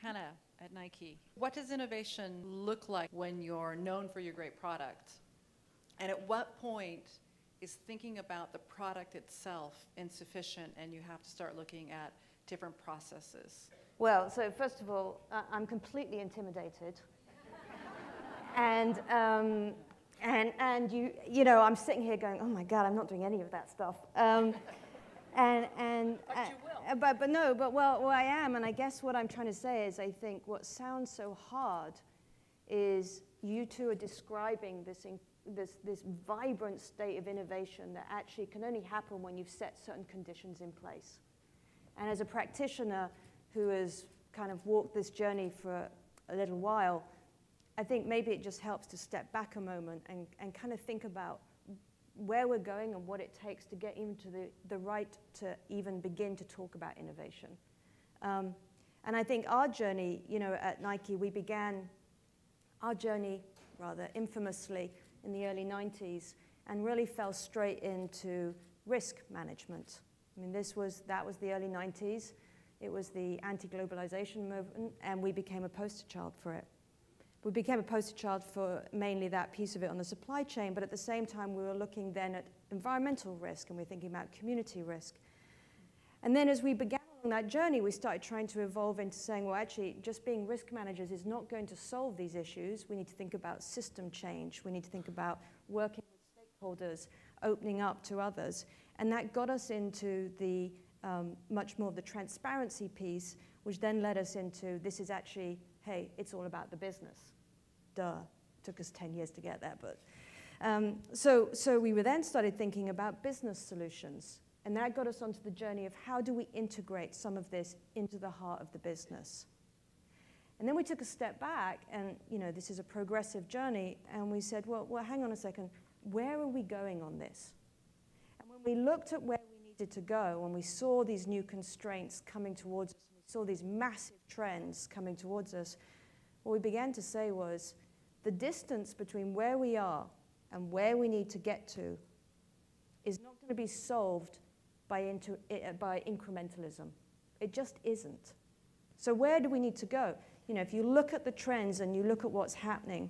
Hannah at Nike. What does innovation look like when you're known for your great product? And at what point is thinking about the product itself insufficient and you have to start looking at different processes? Well, so first of all, I'm completely intimidated. and you know, I'm sitting here going, oh my God, I'm not doing any of that stuff. But you will. Well, I am, and I guess what I'm trying to say is I think what sounds so hard is you two are describing this vibrant state of innovation that actually can only happen when you've set certain conditions in place. And as a practitioner who has kind of walked this journey for a little while, I think maybe it just helps to step back a moment and kind of think about where we're going and what it takes to get even to the right to even begin to talk about innovation. And I think our journey, you know, at Nike, we began our journey rather infamously in the early 90s and really fell straight into risk management. I mean, that was the early 90s. It was the anti-globalization movement, and we became a poster child for it. We became a poster child for mainly that piece of it on the supply chain, but at the same time, we were looking then at environmental risk, and we were thinking about community risk. And then as we began on that journey, we started trying to evolve into saying, well, actually, just being risk managers is not going to solve these issues. We need to think about system change. We need to think about working with stakeholders, opening up to others. And that got us into the much more of the transparency piece, which then led us into this is actually, hey, it's all about the business. Duh. Took us 10 years to get there. But so we were then started thinking about business solutions. And that got us onto the journey of how do we integrate some of this into the heart of the business. And then we took a step back, and you know, this is a progressive journey, and we said, well, hang on a second, where are we going on this? And when we looked at where we needed to go, when we saw these new constraints coming towards us, we saw these massive trends coming towards us, what we began to say was, the distance between where we are and where we need to get to is not going to be solved by incrementalism. It just isn't. So where do we need to go? You know, if you look at the trends and you look at what's happening,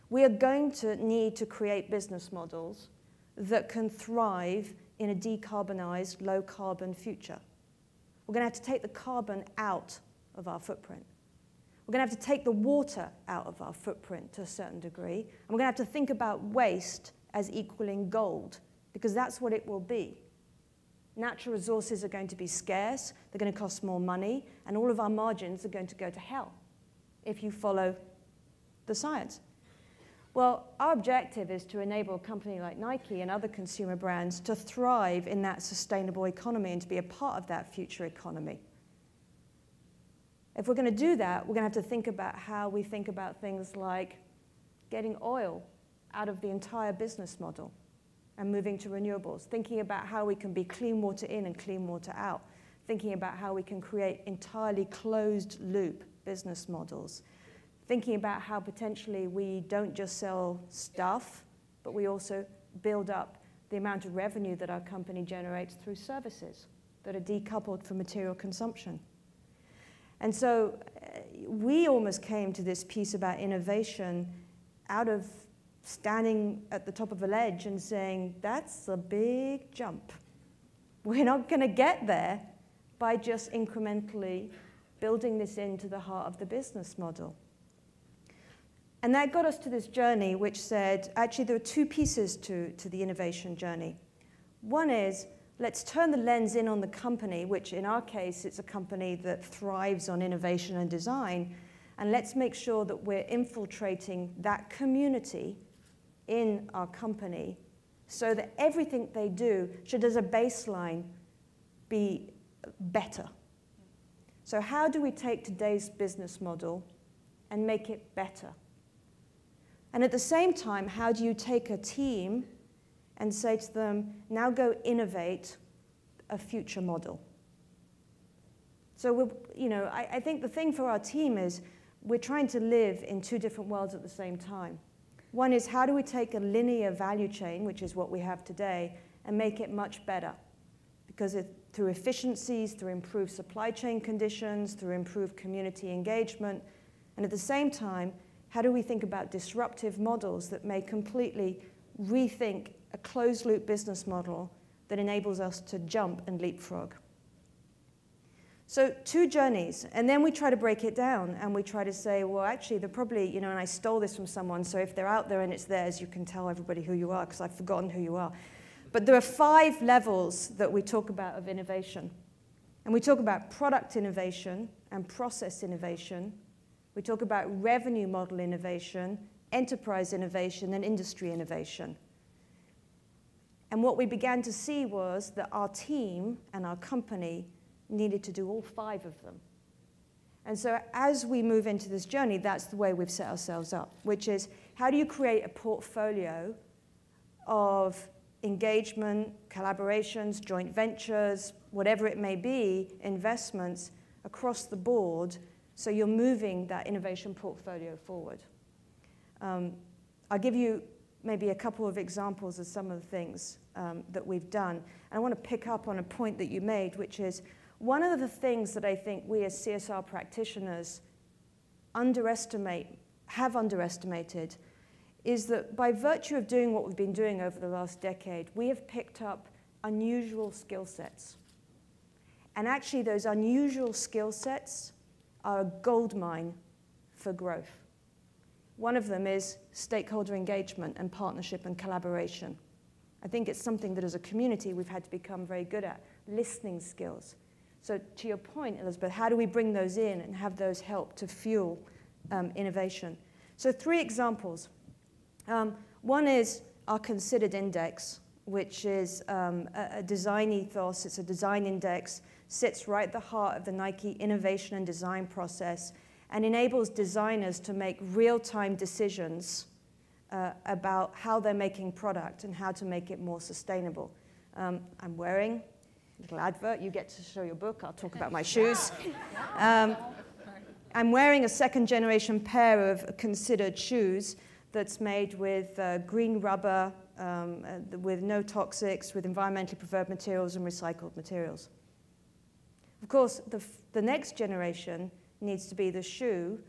we are going to need to create business models that can thrive in a decarbonized, low-carbon future. We're going to have to take the carbon out of our footprint. We're going to have to take the water out of our footprint to a certain degree. And we're going to have to think about waste as equaling gold, because that's what it will be. Natural resources are going to be scarce, they're going to cost more money, and all of our margins are going to go to hell if you follow the science. Well, our objective is to enable a company like Nike and other consumer brands to thrive in that sustainable economy and to be a part of that future economy. If we're going to do that, we're going to have to think about how we think about things like getting oil out of the entire business model and moving to renewables, thinking about how we can be clean water in and clean water out, thinking about how we can create entirely closed loop business models, thinking about how potentially we don't just sell stuff, but we also build up the amount of revenue that our company generates through services that are decoupled from material consumption. And so we almost came to this piece about innovation out of standing at the top of a ledge and saying, that's a big jump. We're not going to get there by just incrementally building this into the heart of the business model. And that got us to this journey which said, actually, there are two pieces to the innovation journey. One is, let's turn the lens in on the company, which in our case, it's a company that thrives on innovation and design, and let's make sure that we're infiltrating that community in our company so that everything they do should, as a baseline, be better. So how do we take today's business model and make it better? And at the same time, how do you take a team and say to them, now go innovate a future model? So I think the thing for our team is we're trying to live in two different worlds at the same time. One is, how do we take a linear value chain, which is what we have today, and make it much better? because through efficiencies, through improved supply chain conditions, through improved community engagement, and at the same time, how do we think about disruptive models that may completely rethink a closed-loop business model that enables us to jump and leapfrog? So 2 journeys, and then we try to break it down, and we try to say, well, actually, they're probably, you know, and I stole this from someone, so if they're out there and it's theirs, you can tell everybody who you are, because I've forgotten who you are. But there are 5 levels that we talk about of innovation. And we talk about product innovation and process innovation. We talk about revenue model innovation, enterprise innovation, and industry innovation. And what we began to see was that our team and our company needed to do all 5 of them. And so as we move into this journey, that's the way we've set ourselves up, which is how do you create a portfolio of engagement, collaborations, joint ventures, whatever it may be, investments across the board, so you're moving that innovation portfolio forward. I'll give you maybe a couple of examples of some of the things that we've done. And I want to pick up on a point that you made, which is one of the things that I think we as CSR practitioners have underestimated, is that by virtue of doing what we've been doing over the last decade, we have picked up unusual skill sets. And actually, those unusual skill sets are a goldmine for growth. One of them is stakeholder engagement and partnership and collaboration. I think it's something that as a community we've had to become very good at, listening skills. So to your point, Elizabeth, how do we bring those in and have those help to fuel innovation? So 3 examples. One is our Considered Index, which is a design ethos. It's a design index, sits right at the heart of the Nike innovation and design process, and enables designers to make real-time decisions about how they're making product and how to make it more sustainable. I'm wearing a little advert. You get to show your book. I'll talk about my shoes. I'm wearing a 2nd-generation pair of Considered shoes that's made with green rubber, with no toxics, with environmentally preferred materials and recycled materials. Of course, the next generation needs to be the shoe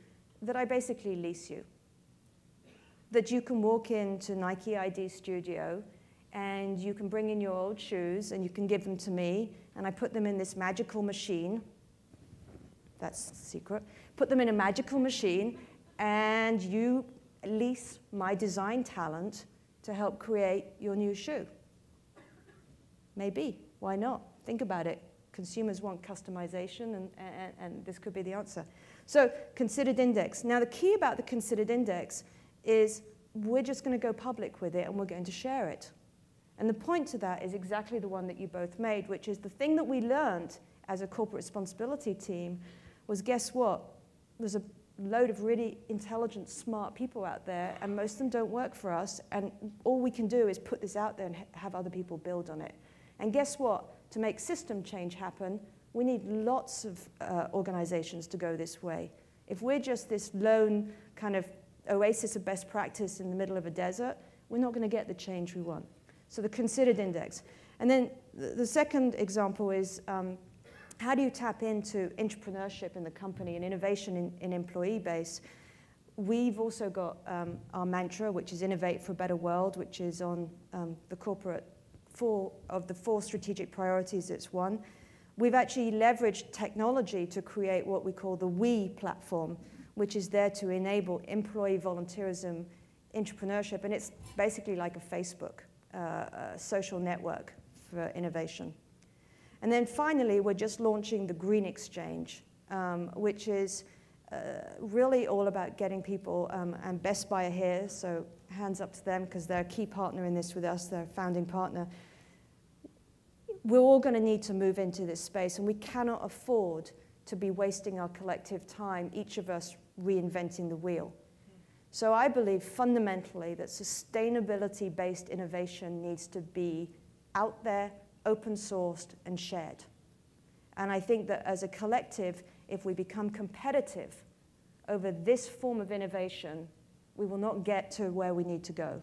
that I basically lease you. That you can walk into Nike ID Studio and you can bring in your old shoes and you can give them to me, and I put them in this magical machine. That's the secret. Put them in a magical machine, and you lease my design talent to help create your new shoe. Maybe. Why not? Think about it. Consumers want customization, and this could be the answer. So, Considered Index. Now, the key about the Considered Index is we're just going to go public with it, and we're going to share it. And the point to that is exactly the one that you both made, which is the thing that we learned as a corporate responsibility team was, guess what? There's a load of really intelligent, smart people out there, and most of them don't work for us, and all we can do is put this out there and have other people build on it. And guess what? To make system change happen, we need lots of organizations to go this way. If we're just this lone kind of oasis of best practice in the middle of a desert, we're not going to get the change we want. So the Considered Index. And then the second example is how do you tap into entrepreneurship in the company and innovation in employee base? We've also got our mantra, which is Innovate for a Better World, which is on the corporate 4 of the 4 strategic priorities, it's one. We've actually leveraged technology to create what we call the We platform, which is there to enable employee volunteerism, entrepreneurship, and it's basically like a Facebook, social network for innovation. And then finally, we're just launching the Green Exchange, which is really all about getting people, and Best Buy are here, so hands up to them because they're a key partner in this with us, they're a founding partner. We're all going to need to move into this space, and we cannot afford to be wasting our collective time, each of us reinventing the wheel. So I believe fundamentally that sustainability-based innovation needs to be out there, open sourced, and shared. And I think that as a collective, if we become competitive over this form of innovation, we will not get to where we need to go.